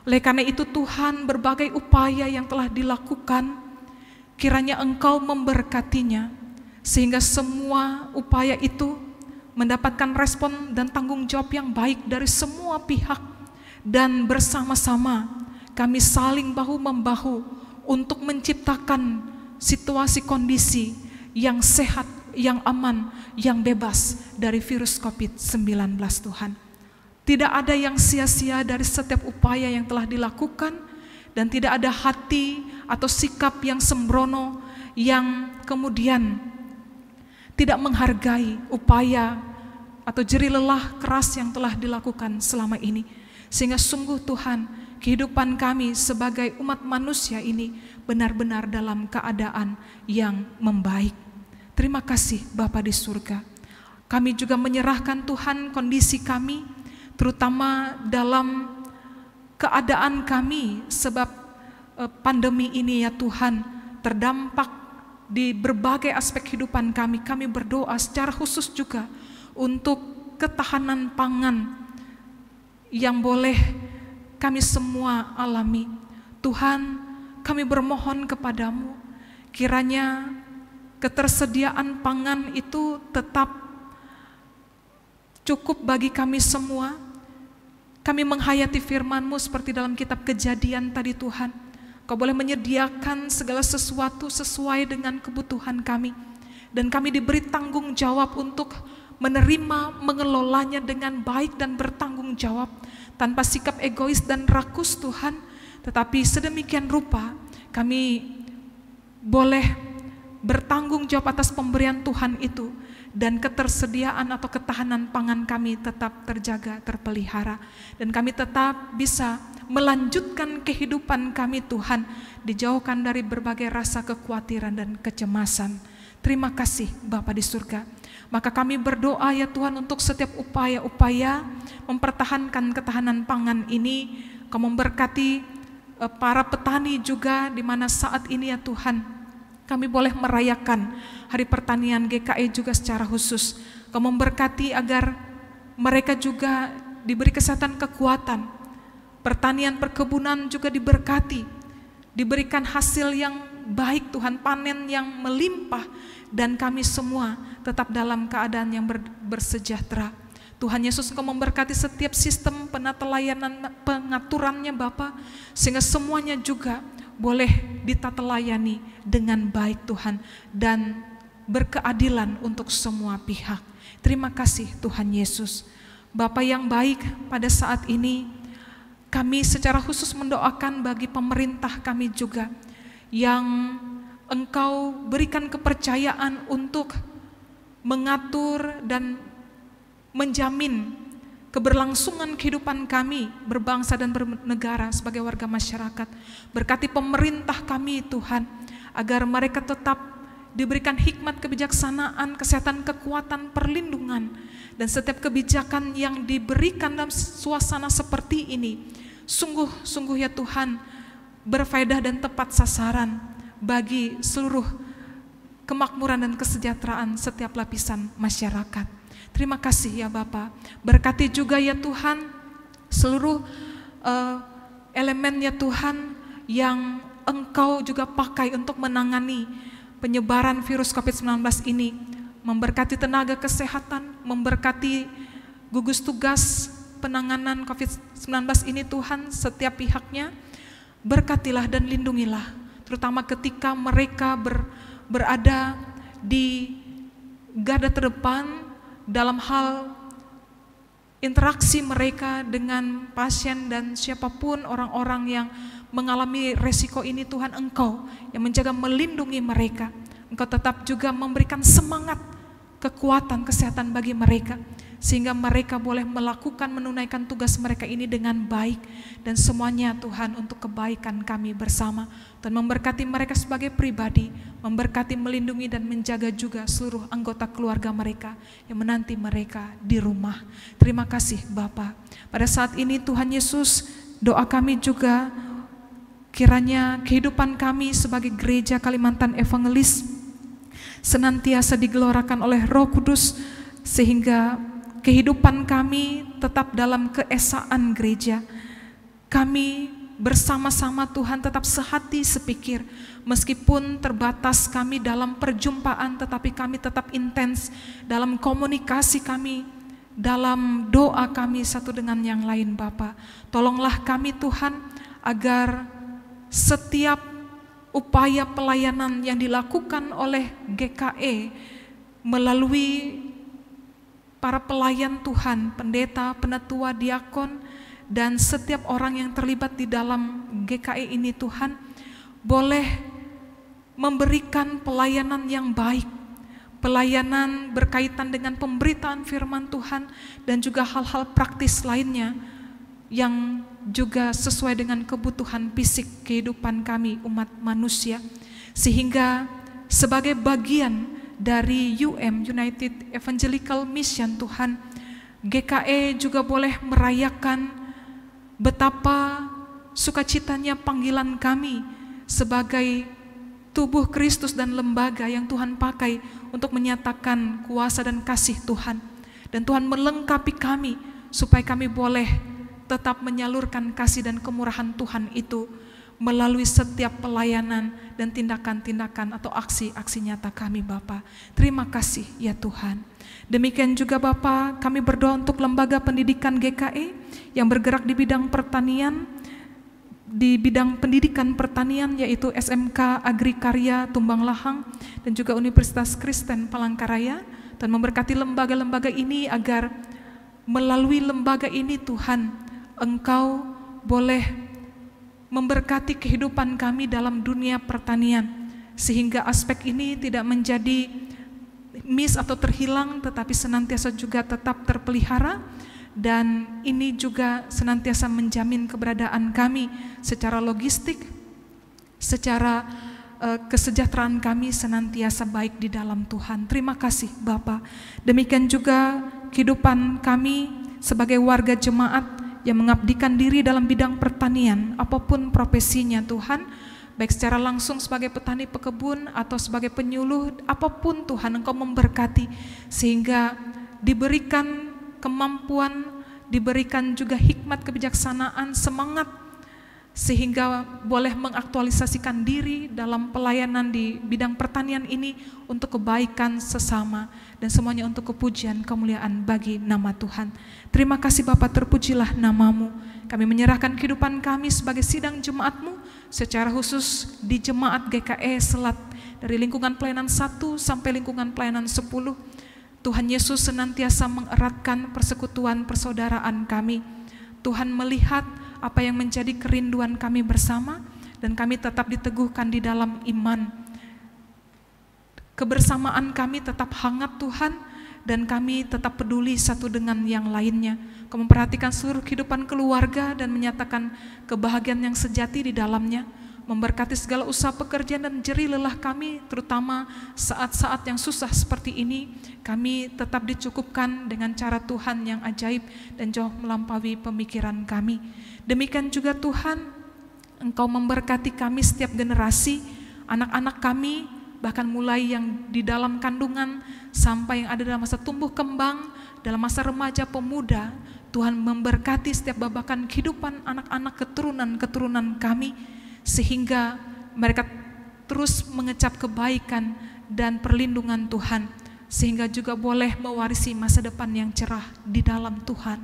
Oleh karena itu Tuhan, berbagai upaya yang telah dilakukan, kiranya Engkau memberkatinya, sehingga semua upaya itu mendapatkan respon dan tanggung jawab yang baik dari semua pihak, dan bersama-sama kami saling bahu-membahu untuk menciptakan situasi kondisi yang sehat, yang aman, yang bebas dari virus COVID-19 Tuhan. Tidak ada yang sia-sia dari setiap upaya yang telah dilakukan, dan tidak ada hati atau sikap yang sembrono yang kemudian tidak menghargai upaya atau jerih lelah keras yang telah dilakukan selama ini. Sehingga sungguh Tuhan, kehidupan kami sebagai umat manusia ini benar-benar dalam keadaan yang membaik. Terima kasih Bapa di surga. Kami juga menyerahkan Tuhan kondisi kami, terutama dalam keadaan kami sebab pandemi ini ya Tuhan terdampak di berbagai aspek kehidupan kami. Kami berdoa secara khusus juga untuk ketahanan pangan yang boleh kami semua alami. Tuhan, kami bermohon kepadamu, kiranya ketersediaan pangan itu tetap cukup bagi kami semua. Kami menghayati firman-Mu seperti dalam kitab Kejadian tadi Tuhan. Kau boleh menyediakan segala sesuatu sesuai dengan kebutuhan kami. Dan kami diberi tanggung jawab untuk menerima, mengelolanya dengan baik dan bertanggung jawab. Tanpa sikap egois dan rakus Tuhan. Tetapi sedemikian rupa kami boleh bertanggung jawab atas pemberian Tuhan itu, dan ketersediaan atau ketahanan pangan kami tetap terjaga, terpelihara, dan kami tetap bisa melanjutkan kehidupan kami Tuhan, dijauhkan dari berbagai rasa kekhawatiran dan kecemasan. Terima kasih Bapa di surga. Maka kami berdoa ya Tuhan untuk setiap upaya-upaya mempertahankan ketahanan pangan ini. Kau memberkati para petani juga, di mana saat ini ya Tuhan kami boleh merayakan Hari Pertanian GKI juga secara khusus. Kau memberkati agar mereka juga diberi kesehatan, kekuatan. Pertanian, perkebunan juga diberkati, diberikan hasil yang baik Tuhan, panen yang melimpah, dan kami semua tetap dalam keadaan yang bersejahtera. Tuhan Yesus, Engkau memberkati setiap sistem penata layanan, pengaturannya Bapa, sehingga semuanya juga boleh ditata layani dengan baik Tuhan, dan berkeadilan untuk semua pihak. Terima kasih Tuhan Yesus. Bapa yang baik, pada saat ini kami secara khusus mendoakan bagi pemerintah kami juga, yang Engkau berikan kepercayaan untuk mengatur dan menjamin keberlangsungan kehidupan kami berbangsa dan bernegara sebagai warga masyarakat. Berkati pemerintah kami Tuhan, agar mereka tetap diberikan hikmat, kebijaksanaan, kesehatan, kekuatan, perlindungan, dan setiap kebijakan yang diberikan dalam suasana seperti ini sungguh-sungguh ya Tuhan berfaedah dan tepat sasaran bagi seluruh kemakmuran dan kesejahteraan setiap lapisan masyarakat. Terima kasih ya Bapa. Berkati juga ya Tuhan seluruh elemen ya Tuhan yang Engkau juga pakai untuk menangani penyebaran virus COVID-19 ini. Memberkati tenaga kesehatan, memberkati gugus tugas penanganan COVID-19 ini Tuhan, setiap pihaknya. Berkatilah dan lindungilah, terutama ketika mereka berada di garda terdepan dalam hal interaksi mereka dengan pasien dan siapapun orang-orang yang mengalami resiko ini. Tuhan, Engkau yang menjaga melindungi mereka. Engkau tetap juga memberikan semangat, kekuatan, kesehatan bagi mereka, sehingga mereka boleh melakukan, menunaikan tugas mereka ini dengan baik, dan semuanya Tuhan untuk kebaikan kami bersama. Dan memberkati mereka sebagai pribadi, memberkati, melindungi dan menjaga juga seluruh anggota keluarga mereka yang menanti mereka di rumah. Terima kasih Bapa. Pada saat ini Tuhan Yesus, doa kami juga kiranya kehidupan kami sebagai gereja Kalimantan Evangelis senantiasa digelorakan oleh Roh Kudus, sehingga kehidupan kami tetap dalam keesaan gereja. Kami bersama-sama Tuhan tetap sehati sepikir, meskipun terbatas kami dalam perjumpaan, tetapi kami tetap intens dalam komunikasi kami, dalam doa kami satu dengan yang lain. Bapa, tolonglah kami Tuhan, agar setiap upaya pelayanan yang dilakukan oleh GKE melalui para pelayan Tuhan, pendeta, penatua, diakon, dan setiap orang yang terlibat di dalam GKE ini Tuhan, boleh memberikan pelayanan yang baik, pelayanan berkaitan dengan pemberitaan firman Tuhan dan juga hal-hal praktis lainnya yang juga sesuai dengan kebutuhan fisik kehidupan kami umat manusia, sehingga sebagai bagian dari United Evangelical Mission Tuhan, GKE juga boleh merayakan betapa sukacitanya panggilan kami sebagai tubuh Kristus dan lembaga yang Tuhan pakai untuk menyatakan kuasa dan kasih Tuhan, dan Tuhan melengkapi kami supaya kami boleh tetap menyalurkan kasih dan kemurahan Tuhan itu melalui setiap pelayanan dan tindakan-tindakan atau aksi-aksi nyata kami Bapa. Terima kasih ya Tuhan. Demikian juga Bapa, kami berdoa untuk lembaga pendidikan GKE yang bergerak di bidang pertanian, di bidang pendidikan pertanian, yaitu SMK Agrikarya Tumbang Lahang dan juga Universitas Kristen Palangkaraya, dan memberkati lembaga-lembaga ini agar melalui lembaga ini Tuhan, Engkau boleh memberkati kehidupan kami dalam dunia pertanian, sehingga aspek ini tidak menjadi miss atau terhilang, tetapi senantiasa juga tetap terpelihara, dan ini juga senantiasa menjamin keberadaan kami secara logistik, secara kesejahteraan kami senantiasa baik di dalam Tuhan. Terima kasih Bapa. Demikian juga kehidupan kami sebagai warga jemaat yang mengabdikan diri dalam bidang pertanian, apapun profesinya Tuhan, baik secara langsung sebagai petani pekebun atau sebagai penyuluh, apapun Tuhan Engkau memberkati, sehingga diberikan kemampuan, diberikan juga hikmat, kebijaksanaan, semangat, sehingga boleh mengaktualisasikan diri dalam pelayanan di bidang pertanian ini untuk kebaikan sesama dan semuanya untuk kepujian kemuliaan bagi nama Tuhan. Terima kasih Bapa, terpujilah namamu. Kami menyerahkan kehidupan kami sebagai sidang jemaat-Mu, secara khusus di jemaat GKE Selat, dari lingkungan pelayanan 1 sampai lingkungan pelayanan 10. Tuhan Yesus senantiasa mengeratkan persekutuan persaudaraan kami. Tuhan melihat apa yang menjadi kerinduan kami bersama, dan kami tetap diteguhkan di dalam iman. Kebersamaan kami tetap hangat Tuhan, dan kami tetap peduli satu dengan yang lainnya. Kau memperhatikan seluruh kehidupan keluarga dan menyatakan kebahagiaan yang sejati di dalamnya. Memberkati segala usaha pekerjaan dan jerih lelah kami, terutama saat-saat yang susah seperti ini. Kami tetap dicukupkan dengan cara Tuhan yang ajaib dan jauh melampaui pemikiran kami. Demikian juga Tuhan, Engkau memberkati kami setiap generasi, anak-anak kami, bahkan mulai yang di dalam kandungan sampai yang ada dalam masa tumbuh kembang, dalam masa remaja pemuda. Tuhan memberkati setiap babakan kehidupan anak-anak keturunan-keturunan kami, sehingga mereka terus mengecap kebaikan dan perlindungan Tuhan, sehingga juga boleh mewarisi masa depan yang cerah di dalam Tuhan.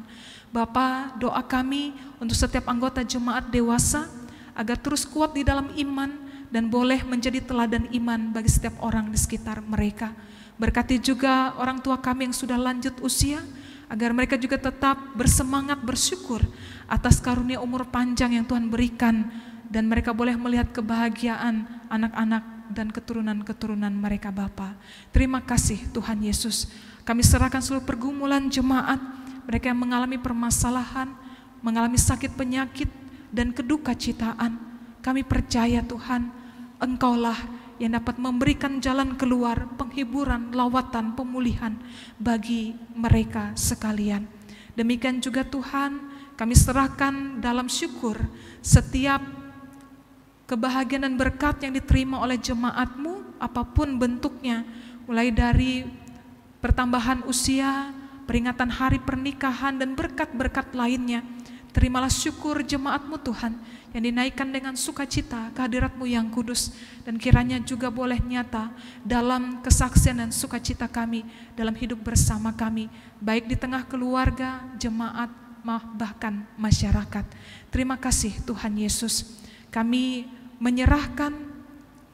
Bapa, doa kami untuk setiap anggota jemaat dewasa agar terus kuat di dalam iman dan boleh menjadi teladan iman bagi setiap orang di sekitar mereka. Berkati juga orang tua kami yang sudah lanjut usia, agar mereka juga tetap bersemangat bersyukur atas karunia umur panjang yang Tuhan berikan, dan mereka boleh melihat kebahagiaan anak-anak dan keturunan-keturunan mereka. Bapa, terima kasih Tuhan Yesus. Kami serahkan seluruh pergumulan jemaat, mereka yang mengalami permasalahan, mengalami sakit penyakit dan kedukacitaan. Kami percaya Tuhan, Engkaulah yang dapat memberikan jalan keluar, penghiburan, lawatan, pemulihan bagi mereka sekalian. Demikian juga Tuhan, kami serahkan dalam syukur setiap kebahagiaan dan berkat yang diterima oleh jemaat-Mu, apapun bentuknya, mulai dari pertambahan usia, peringatan hari pernikahan, dan berkat-berkat lainnya. Terimalah syukur jemaat-Mu Tuhan, yang dinaikkan dengan sukacita kehadirat-Mu yang kudus, dan kiranya juga boleh nyata dalam kesaksian dan sukacita kami, dalam hidup bersama kami, baik di tengah keluarga, jemaat, bahkan masyarakat. Terima kasih Tuhan Yesus. Kami menyerahkan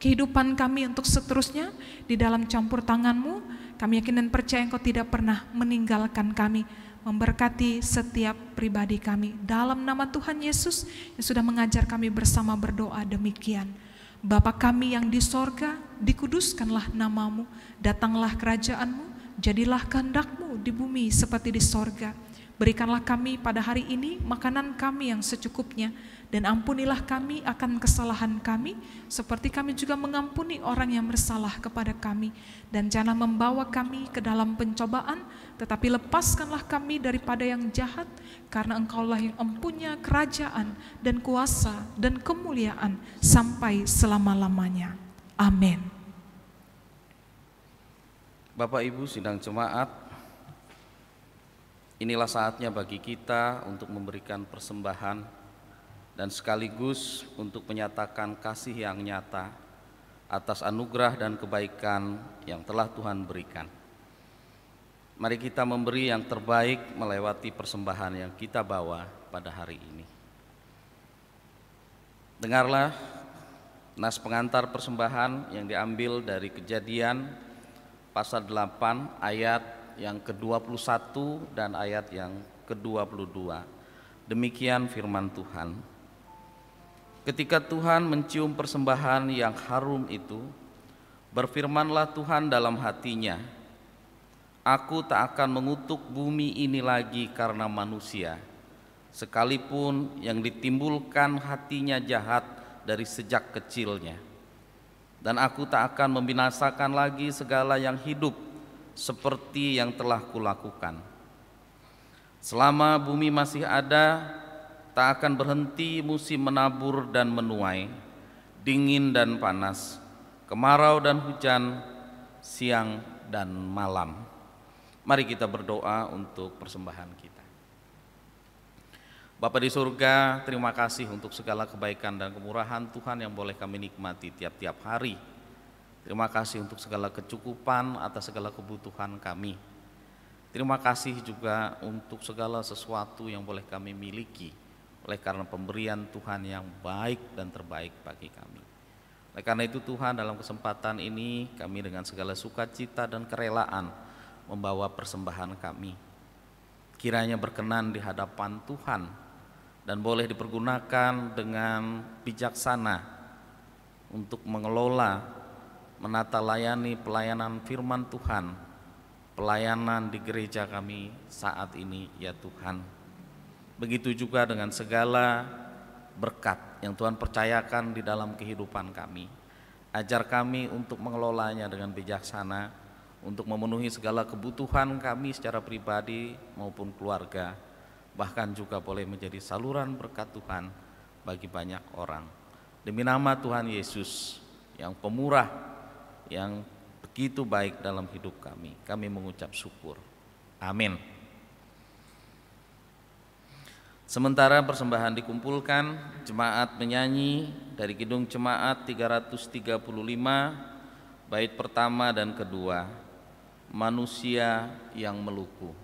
kehidupan kami untuk seterusnya di dalam campur tangan-Mu. Kami yakin dan percaya Engkau tidak pernah meninggalkan kami, memberkati setiap pribadi kami. Dalam nama Tuhan Yesus yang sudah mengajar kami bersama berdoa demikian. Bapa kami yang di sorga, dikuduskanlah nama-Mu, datanglah kerajaan-Mu, jadilah kehendak-Mu di bumi seperti di sorga. Berikanlah kami pada hari ini makanan kami yang secukupnya, dan ampunilah kami akan kesalahan kami, seperti kami juga mengampuni orang yang bersalah kepada kami. Dan jangan membawa kami ke dalam pencobaan, tetapi lepaskanlah kami daripada yang jahat, karena Engkaulah yang empunya kerajaan dan kuasa dan kemuliaan sampai selama-lamanya. Amin. Bapak Ibu sidang jemaat, inilah saatnya bagi kita untuk memberikan persembahan dan sekaligus untuk menyatakan kasih yang nyata atas anugerah dan kebaikan yang telah Tuhan berikan. Mari kita memberi yang terbaik melewati persembahan yang kita bawa pada hari ini. Dengarlah nas pengantar persembahan yang diambil dari Kejadian pasal 8 ayat yang ke-21 dan ayat yang ke-22. Demikian firman Tuhan. Ketika Tuhan mencium persembahan yang harum itu, berfirmanlah Tuhan dalam hatinya, Aku tak akan mengutuk bumi ini lagi karena manusia, sekalipun yang ditimbulkan hatinya jahat dari sejak kecilnya. Dan aku tak akan membinasakan lagi segala yang hidup seperti yang telah kulakukan. Selama bumi masih ada, tak akan berhenti musim menabur dan menuai, dingin dan panas, kemarau dan hujan, siang dan malam. Mari kita berdoa untuk persembahan kita. Bapa di surga, terima kasih untuk segala kebaikan dan kemurahan Tuhan yang boleh kami nikmati tiap-tiap hari. Terima kasih untuk segala kecukupan atas segala kebutuhan kami. Terima kasih juga untuk segala sesuatu yang boleh kami miliki oleh karena pemberian Tuhan yang baik dan terbaik bagi kami. Oleh karena itu Tuhan, dalam kesempatan ini kami dengan segala sukacita dan kerelaan membawa persembahan kami. Kiranya berkenan di hadapan Tuhan dan boleh dipergunakan dengan bijaksana untuk mengelola, menata layani pelayanan firman Tuhan, pelayanan di gereja kami saat ini ya Tuhan. Begitu juga dengan segala berkat yang Tuhan percayakan di dalam kehidupan kami. Ajar kami untuk mengelolanya dengan bijaksana, untuk memenuhi segala kebutuhan kami secara pribadi maupun keluarga, bahkan juga boleh menjadi saluran berkat Tuhan bagi banyak orang. Demi nama Tuhan Yesus yang pemurah, yang begitu baik dalam hidup kami mengucap syukur. Amin. Sementara persembahan dikumpulkan, jemaat menyanyi dari Kidung Jemaat 335, bait pertama dan kedua, Manusia yang Meluku.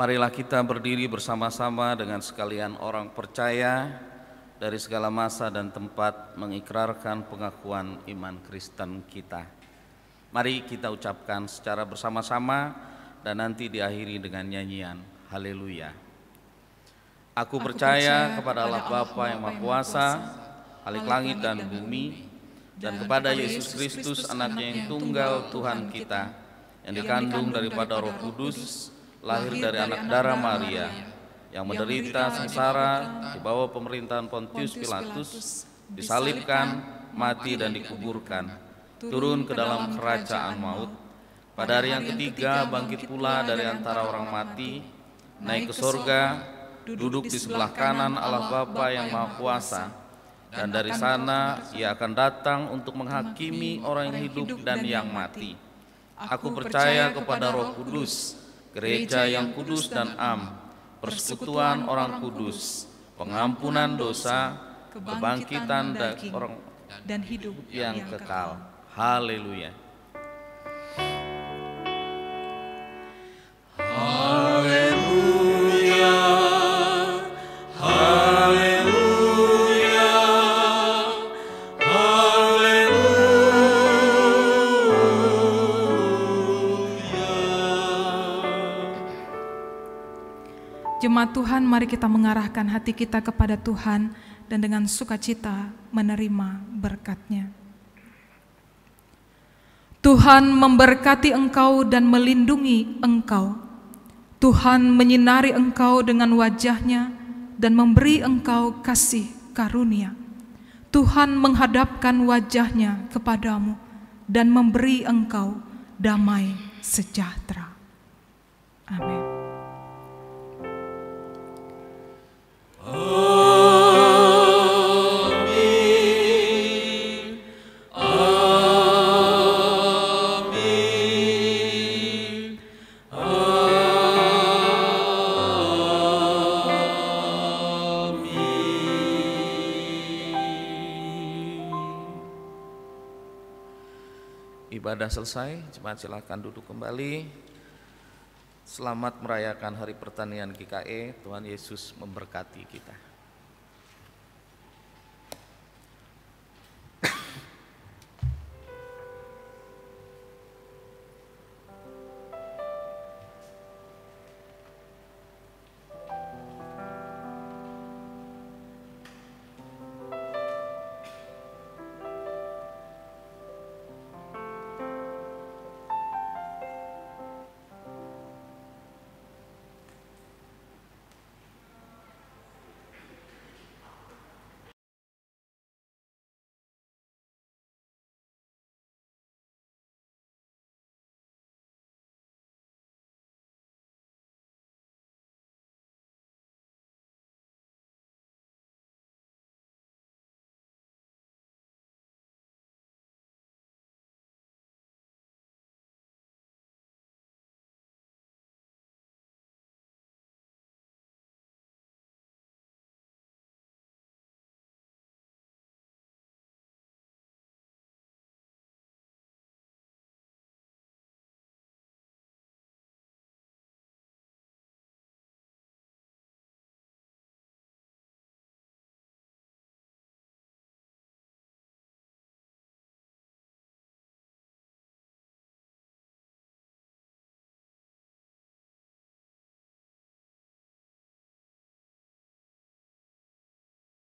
Marilah kita berdiri bersama-sama dengan sekalian orang percaya dari segala masa dan tempat mengikrarkan pengakuan iman Kristen kita. Mari kita ucapkan secara bersama-sama dan nanti diakhiri dengan nyanyian Haleluya. Aku percaya kepada Allah Bapa yang Maha Kuasa, Khalik langit dan bumi, dan kepada Yesus Kristus anaknya yang tunggal Tuhan kita, yang dikandung daripada Roh Kudus, lahir dari anak darah Maria, yang menderita sengsara di bawah pemerintahan Pontius Pilatus, disalibkan, mati dan dikuburkan, turun ke dalam kerajaan maut, pada hari yang ketiga bangkit pula dari antara orang mati, naik ke sorga, duduk di sebelah kanan Allah Bapa yang Maha Kuasa, dan dari sana Ia akan datang untuk menghakimi orang yang hidup dan yang mati. Aku percaya kepada Roh Kudus, gereja yang kudus dan am, persekutuan orang kudus, pengampunan dosa, kebangkitan dan hidup yang kekal. Haleluya. Haleluya. Haleluya. Jemaat Tuhan, mari kita mengarahkan hati kita kepada Tuhan dan dengan sukacita menerima berkat-Nya. Tuhan memberkati engkau dan melindungi engkau. Tuhan menyinari engkau dengan wajah-Nya dan memberi engkau kasih karunia. Tuhan menghadapkan wajah-Nya kepadamu dan memberi engkau damai sejahtera. Amin. Ibadah selesai, jemaat silakan duduk kembali. Selamat merayakan Hari Pertanian GKE. Tuhan Yesus memberkati kita.